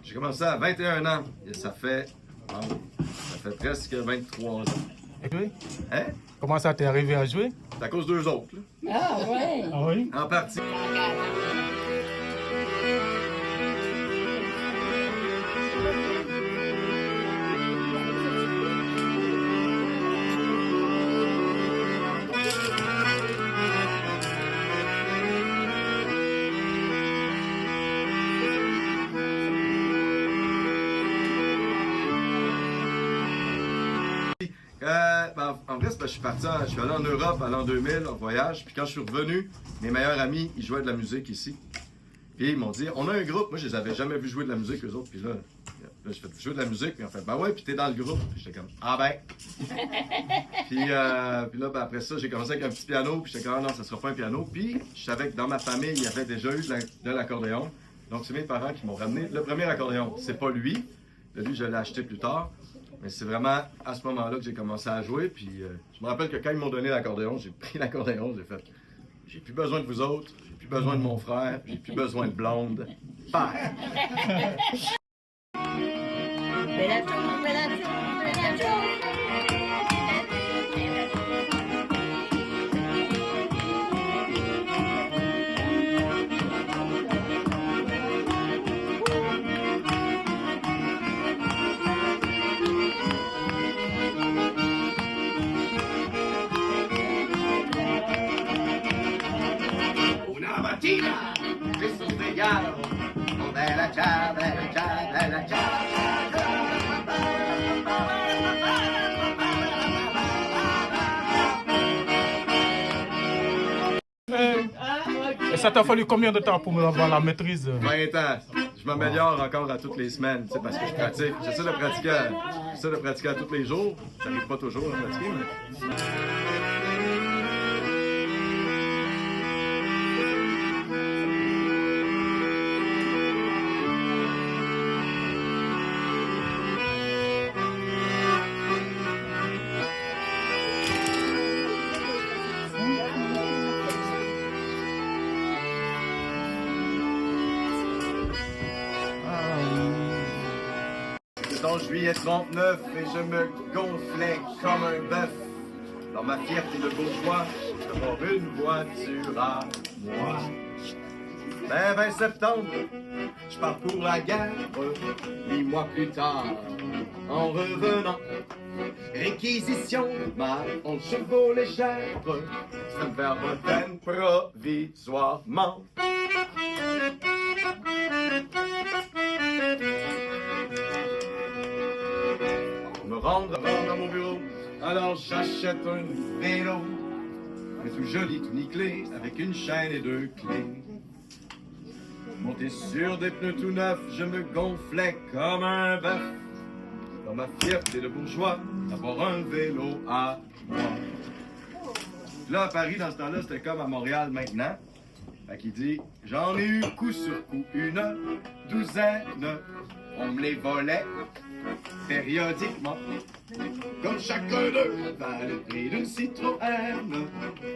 J'ai commencé à 21 ans et ça fait presque 23 ans. Oui. Hein? Comment ça t'es arrivé à jouer? C'est à cause d'eux autres, là. Ah ouais. Ah oui? En partie. En vrai, je suis allé en Europe à l'an 2000 en voyage, puis quand je suis revenu, mes meilleurs amis, ils jouaient de la musique ici. Puis ils m'ont dit, on a un groupe, moi je les avais jamais vus jouer de la musique eux autres, puis là j'ai fait jouer de la musique, puis on fait, ben ouais, puis t'es dans le groupe. Puis j'étais comme, ah ben. puis là, ben, après ça, j'ai commencé avec un petit piano, puis j'étais comme, ah non, ça sera pas un piano. Puis je savais que dans ma famille, il y avait déjà eu de l'accordéon. Donc c'est mes parents qui m'ont ramené le premier accordéon. C'est pas lui, lui je l'ai acheté plus tard. Mais c'est vraiment à ce moment-là que j'ai commencé à jouer. Puis je me rappelle que quand ils m'ont donné l'accordéon, j'ai pris l'accordéon, j'ai fait j'ai plus besoin de vous autres, j'ai plus besoin de mon frère, j'ai plus besoin de blonde. Père! Mattina, mi sono svegliato, oh bella ciao, bella ciao, bella ciao. Et ça t'a fallu combien de temps pour avoir la maîtrise? 20 ans. Je m'améliore encore à toutes les semaines, tu sais, parce que je pratique. J'essaie de pratiquer à tous les jours. Ça n'arrive pas toujours à pratiquer, mais... C'était en juillet 39 et je me gonflais comme un bœuf. Dans ma fierté de bourgeois, d'avoir une voiture à moi. Ben 20 septembre, je pars pour la guerre. 8 mois plus tard, en revenant, réquisition, mal, on chevaux légère. Ça me fait un peine provisoirement. Me rendre dans mon bureau, alors j'achète un vélo, mais tout joli, tout nickelé, avec une chaîne et 2 clés. Monté sur des pneus tout neufs, je me gonflais comme un bœuf. Dans ma fierté de bourgeois, d'avoir un vélo à moi. Là, à Paris, dans ce temps-là, c'était comme à Montréal maintenant. Fait qu'il dit, j'en ai eu coup sur coup une douzaine. On me les volait périodiquement. Comme chacun d'eux valait le prix d'une Citroën,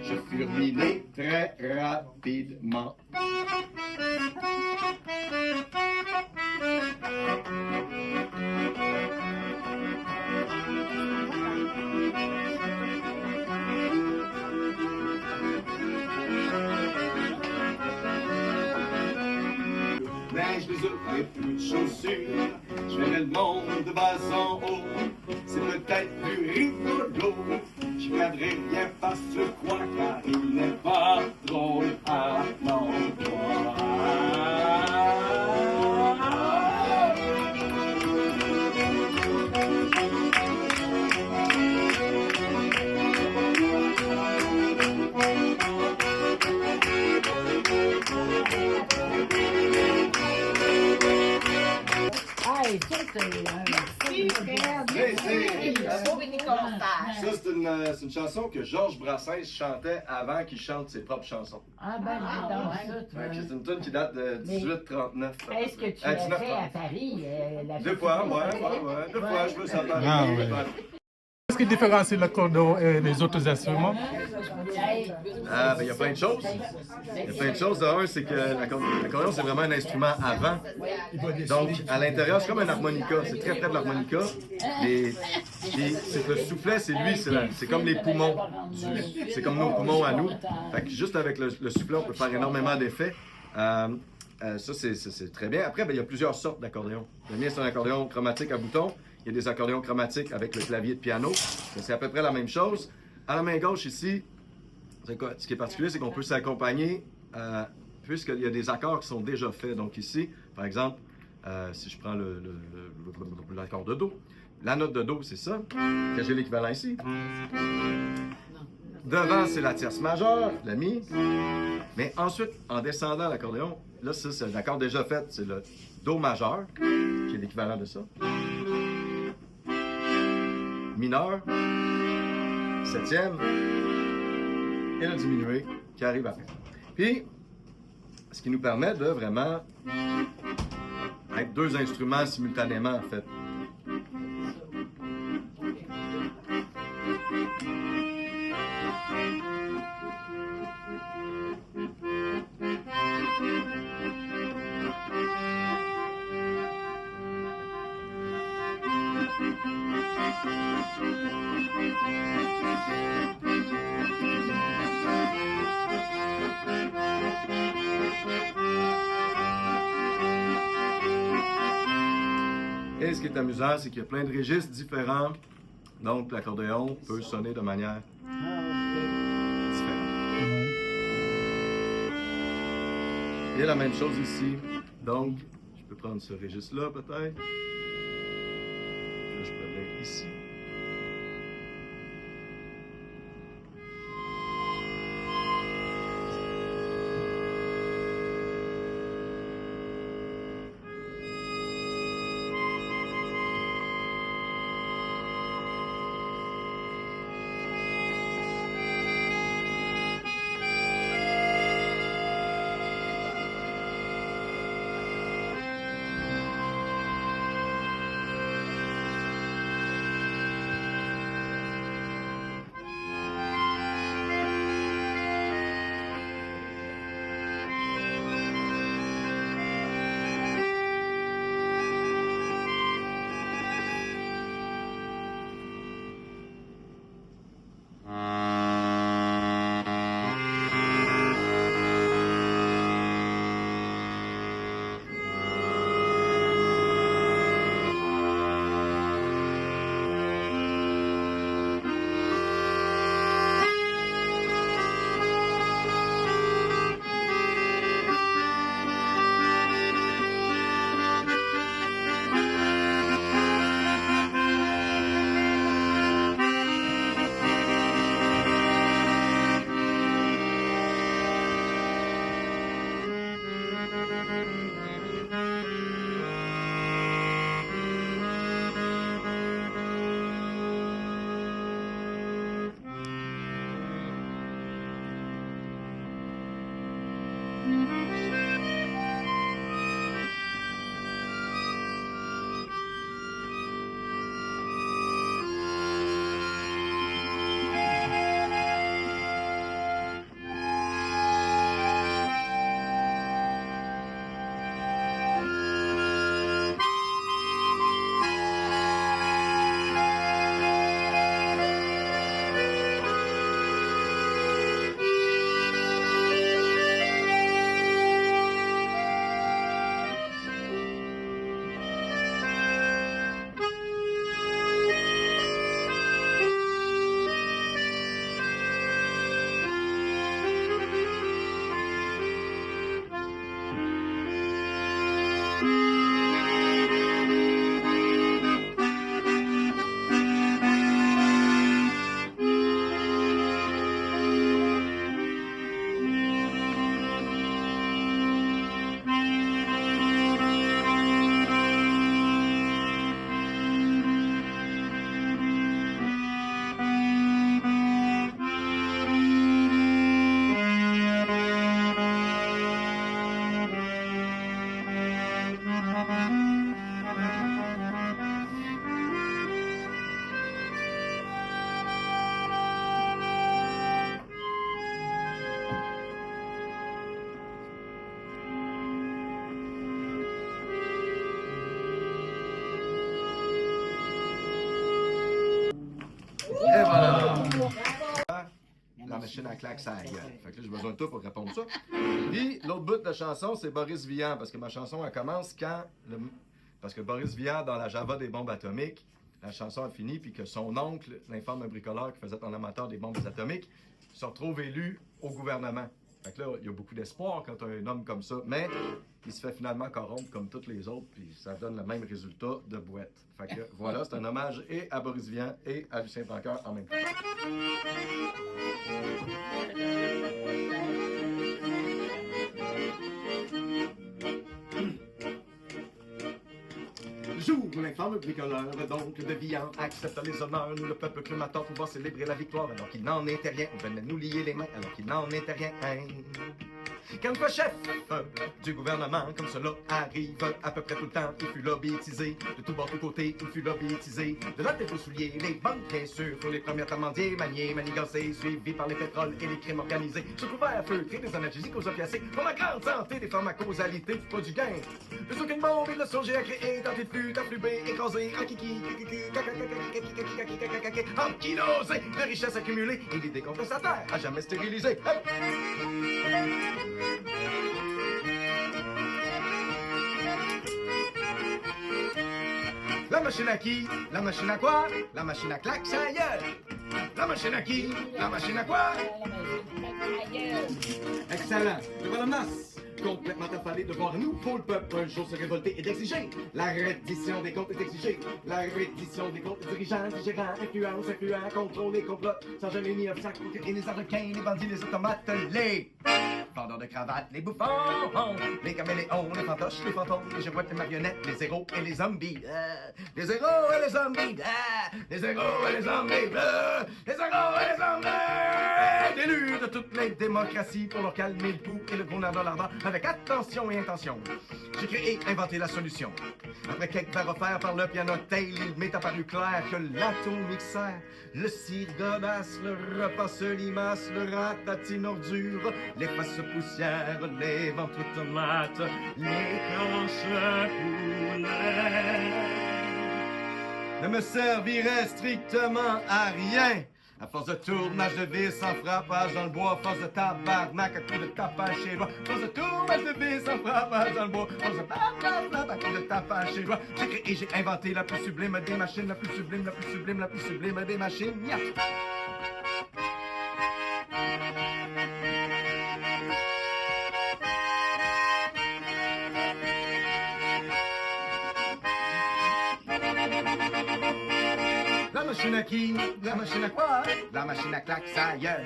je fus ruiné très rapidement. Neige des œufs et plus de chaussures, je verrai le monde de bas en haut. C'est peut-être plus rigolo, je perdrai rien parce que je crois car il n'est pas drôle à l'endroit. Hey, ça, c'est une chanson que Georges Brassens chantait avant qu'il chante ses propres chansons. Ah ben, C'est une tune qui date de 1839. Est-ce que tu l'as fait à Paris? Deux fois, ouais. Deux fois, je me sens pas. Ah, ouais. Qu'est-ce qui différencie l'accordéon et les autres instruments? Ah, ben, il y a plein de choses. Il y a plein de choses. Un, c'est que l'accordéon, c'est vraiment un instrument à vent. Donc, à l'intérieur, c'est comme un harmonica. C'est très près de l'harmonica. C'est le soufflet, c'est lui. C'est comme les poumons. C'est comme nos poumons à nous. Fait que juste avec le soufflet, on peut faire énormément d'effets. Ça, c'est très bien. Après, ben, il y a plusieurs sortes d'accordéons. Le mien, c'est un accordéon chromatique à boutons. Il y a des accordéons chromatiques avec le clavier de piano. C'est à peu près la même chose. À la main gauche, ici, ce qui est particulier, c'est qu'on peut s'accompagner puisqu'il y a des accords qui sont déjà faits. Donc ici, par exemple, si je prends l'accord de Do, la note de Do, c'est ça, que j'ai l'équivalent ici. Devant, c'est la tierce majeure, la Mi. Mais ensuite, en descendant l'accordéon, là, ça, c'est l'accord déjà fait, c'est le Do majeur, qui est l'équivalent de ça. Mineur, septième, et le diminué qui arrive après. Puis, ce qui nous permet de vraiment être deux instruments simultanément, en fait. Et ce qui est amusant, c'est qu'il y a plein de registres différents. Donc, l'accordéon peut sonner de manière différente. Et la même chose ici. Donc, je peux prendre ce registre-là peut-être. Là, je peux aller ici. machine à claque, ça gueule. Fait que là, j'ai besoin de toi pour répondre ça. Puis, l'autre bout de la chanson, c'est Boris Vian, parce que ma chanson, elle commence quand... Parce que Boris Vian, dans la Java des bombes atomiques, la chanson a fini, puis que son oncle, l'informe bricoleur qui faisait un amateur des bombes atomiques, se retrouve élu au gouvernement. Fait que là, il y a beaucoup d'espoir quand tu as un homme comme ça, mais il se fait finalement corrompre comme tous les autres, puis ça donne le même résultat de boîte. Fait que voilà, c'est un hommage et à Boris Vian et à Lucien Francoeur en même temps. Jour où l'infâme bricoleur, donc de Vian, accepte les honneurs, nous le peuple crémateur pouvant célébrer la victoire, alors qu'il n'en était rien, on venait nous lier les mains, alors qu'il n'en était rien. Quand le chef du gouvernement, comme cela arrive à peu près tout le temps, il fut lobbyisé, de tout bord, de côté, il fut lobbyisé. De là, il faut soulier les banques, bien sûr, pour les premiers amandiers, maniés, manigancés, suivis par les pétroles et les crimes organisés. Se trouvaient à feutrer des analgésiques aux opiacés, pour la grande santé des pharmacausalités, pas du gain. Plus aucune bombe, il a songé à créer, dans tes flux, t'afflubé, écrasé, en kiki, en kilosé, de richesses accumulées, et l'idée contre sa terre, à jamais stérilisé. La machine à qui? La machine à quoi? La machine à claque, ça gueule! La machine à qui? La machine à quoi? Excellent! Devant la masse! Complètement affalé de voir nous, pour le peuple, un jour se révolter et d'exiger. La reddition des comptes est exigée. La reddition des comptes des dirigeants, des gérants, influents, contrôle et complot. Sans jamais ni obstacle pour que les arlequins, les bandits, les automates, les vendeurs de cravates, les bouffons, les caméléons, les fantoches, les fantômes, les girouettes, les marionnettes, les héros et les zombies. Les héros et les zombies. Les héros et les zombies. Les héros et les zombies. D'élus de toutes les démocraties pour leur calmer le pouls et le gros nerf de l'ardent avec attention et intention. J'ai créé, inventé la solution. Après quelques verres offerts par le piano tail, il m'est apparu clair que l'atomixer, le cire godasse, le repas se limace, le ratatine ordure, les faces poussière, les ventres tomates, les planches poulet ne me servirait strictement à rien. À force de tournage de vis en frappage dans le bois, à force de tabarnak à coups de tapage chez moi, à force de tournage de vis en frappage dans le bois, à force de tabarnak à coups de tapage chez moi, j'ai créé et j'ai inventé la plus sublime des machines, la plus sublime, la plus sublime, la plus sublime des machines. Yeah. La machine à qui? La machine à quoi? La machine à claque, ça gueule.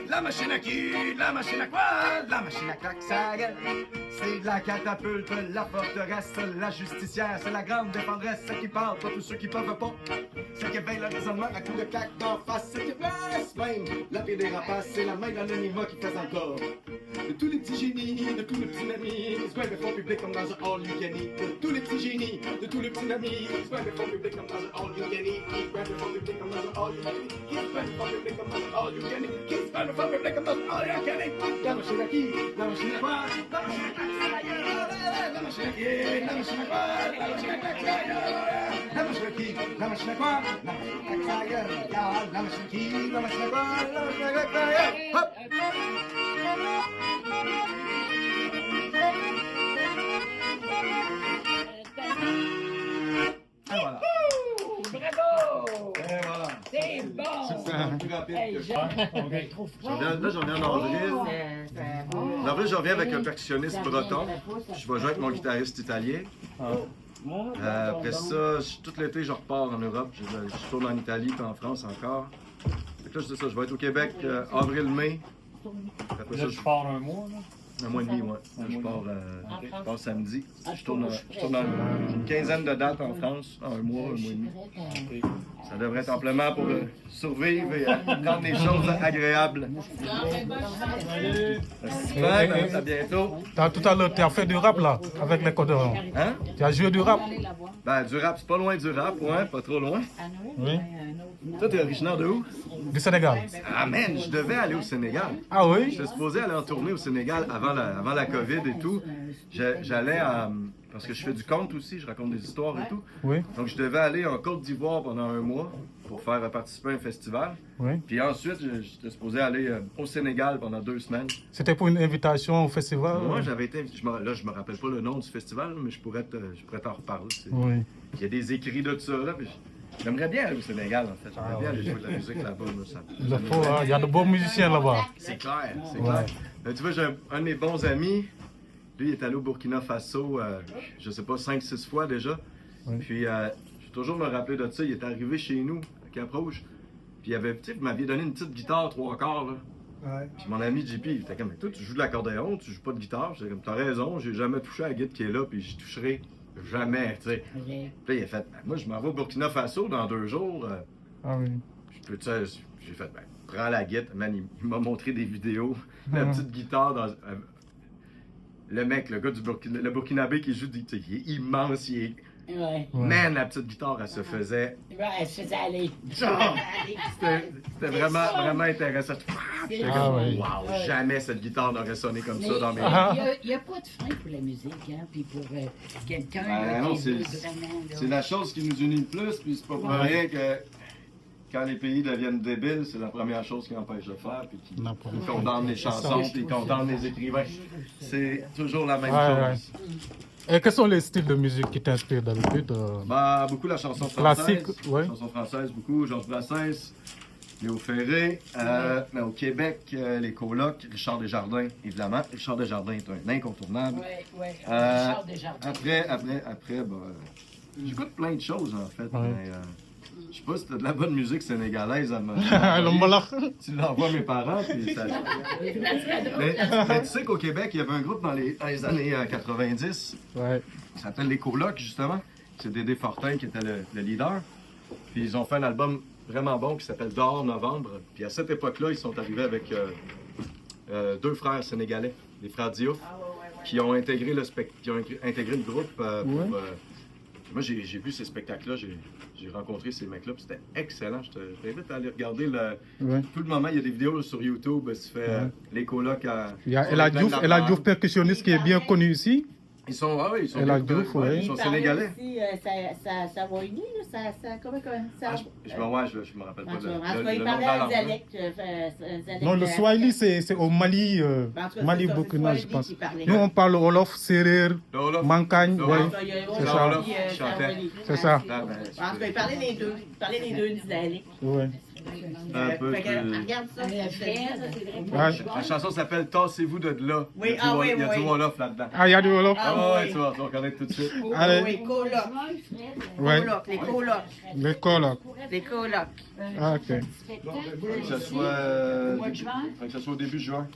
La machine à qui? La machine à quoi? La machine à claque, ça gueule. C'est la catapulte, la forteresse, la justicière, c'est la grande défendresse, celle qui parle, pas tous ceux qui peuvent pas. Celle qui veille le raisonnement à coups de claque d'en face, celle qui place même. La pire des rapaces, c'est la main d'anonymat qui fait encore. De tous les petits génies, de tous les petits amis, qui se voient le fond public comme dans un all you can eat. De tous les petits génies, de tous les petits amis, qui se voient le fond public comme dans un all you can eat. Qui se voient le fond public comme dans un all you can eat. Qui se voient le fond public comme dans un all you can eat. Qui se voient le fond public comme dans un all you can eat. La machine à qui? La machine à quoi? La machine à la machine à qui? La machine à quoi? La machine à claque, ça gueule. La machine à qui? La machine à quoi? La machine à claque, ça gueule. La machine à qui? La machine à quoi? La machine à claque, ça gueule. Hop! Et voilà. Bravo! Et voilà. C'est bon! C'est plus rapide Hey, que j'en j'en viens en avril. En avril, je reviens avec un percussionniste breton. Je vais jouer avec mon guitariste italien. Après ça, tout l'été, je repars en Europe. Je tourne en Italie puis en France encore. Fait que là, je dis ça, je vais être au Québec avril-mai. Après ça, Là, tu pars un mois, là? un mois et demi, ouais. Je pars samedi. Je tourne une quinzaine de dates en France, un mois et demi. Ça devrait être amplement pour survivre et prendre des choses agréables. Super, à bientôt. Tout à l'heure, tu as fait du rap, là, avec les codeurs. Hein? Tu as joué du rap? Ben, du rap, c'est pas loin du rap, ouais, pas trop loin. Oui. Toi, t'es originaire de où? Du Sénégal. Ah, man, je devais aller au Sénégal. Ah oui? J'étais supposé aller en tournée au Sénégal avant la COVID et tout. J'allais parce que je fais du conte aussi, je raconte des histoires et tout. Oui, Donc je devais aller en Côte d'Ivoire pendant un mois pour faire participer à un festival. oui. Puis ensuite, j'étais supposé aller au Sénégal pendant 2 semaines. C'était pour une invitation au festival? Moi, j'avais été. Là, je me rappelle pas le nom du festival, mais je pourrais t'en reparler. Oui. Il y a des écrits de ça, là. Puis j'aimerais bien aller au Sénégal, en fait. J'aimerais bien aller jouer de la musique là-bas. Là, Il faut, hein. Il y a de bons musiciens là-bas. C'est clair, c'est Ouais. clair. Tu vois, j'ai un de mes bons amis. Lui, il est allé au Burkina Faso, je sais pas, 5-6 fois déjà. Oui. Puis, je vais toujours me rappeler de ça. Il est arrivé chez nous, à Cap-Rouge. Puis, il avait, tu sais, vous m'aviez donné une petite guitare 3/4, là. Ouais. Puis, mon ami JP, il était comme, mais toi, tu joues de l'accordéon, tu joues pas de guitare. J'étais comme, t'as raison, j'ai jamais touché à la guitare qui est là, puis j'y toucherai jamais, tu sais. Puis là, il a fait, ben, moi, je m'en vais au Burkina Faso dans 2 jours. Ah oui. Je peux, tu sais, j'ai fait, ben, prends la guitare. Man, il m'a montré des vidéos. La Mhm. petite guitare dans. Le mec, le gars du le Burkinabé qui joue, tu sais, il est immense, il est. Ouais. Ouais. Man, la petite guitare, elle se faisait. Ouais, elle se faisait aller. C'était vraiment, vraiment intéressant. J'étais Ah comme, oui. wow, jamais cette guitare n'aurait sonné comme Mais ça dans mes. il n'y a pas de frein pour la musique, hein, puis pour quelqu'un Ben non, qui veut c'est- vraiment... là. C'est la chose qui nous unit le plus, puis c'est pas pour rien que quand les pays deviennent débiles, c'est la première chose qu'ils empêchent de faire, puis qui N'importe ils condamnent les chansons, puis ils condamnent les écrivains. C'est toujours la même chose. Et quels sont les styles de musique qui t'inspirent d'habitude? Bah, beaucoup la chanson française. Classique, ouais. Chanson française, beaucoup. Georges Brassens, Léo Ferré. Mais au Québec, les colocs, Richard Desjardins, évidemment. Richard Desjardins est un incontournable. Ouais, ouais. Euh, Richard Desjardins. Après, bah, j'écoute plein de choses en fait. Ouais. Mais, je sais pas si t'as de la bonne musique sénégalaise à me. Le Moloch. Tu l'envoies à mes parents, puis ça. Mais tu sais qu'au Québec, il y avait un groupe dans les années 90 Ouais. qui s'appelle Les Colocs, justement. C'est Dédé Fortin qui était le leader. Puis ils ont fait un album vraiment bon qui s'appelle Dehors Novembre. Puis à cette époque-là, ils sont arrivés avec 2 frères sénégalais, les frères Diouf, qui ont intégré le groupe pour. Ouais. Moi, j'ai vu ces spectacles-là, j'ai rencontré ces mecs-là, puis c'était excellent. Je t'invite à aller regarder Ouais. tout le moment. Il y a des vidéos sur YouTube, tu fais les colocs à. Il y a sur Ella les plaines Diouf, d'Armand. percussionniste qui est bien connu ici. Ils sont, ah oui, ils sont, Ella bien- Diouf, ouais, ouais. ils sont Il parlait sénégalais. aussi, ça va unir, là, comment ça... Ah, je me rappelle pas En tout le, cas, le, il le nom de parlait la un langue. dialecte. Non, le Swahili, c'est au Mali, Mali, Burkina, je pense. Nous, on parle Wolof, Serer, Le Wolof. Mankagne, Le ouais. Wolof. C'est ça. C'est ça. Ah, ben, En tout cas, il parlait les deux. Il parlait les deux dialectes. Ouais. un peu Fait que, plus- regarde ça, c'est Ouais. La chanson s'appelle Tassez-vous de là. Oui, Il y a du ah oui, il y a oui. du Wolof là-dedans. Ah, il y a du Wolof. Ah, Ah ouais, oui. tu vas reconnaître tout de suite. Allez. Oui, coloc. Ouais. Coloc, les colocs. Les colocs. Les colocs. Ah, ok. Faut que ça soit, faut que ça soit au début juin.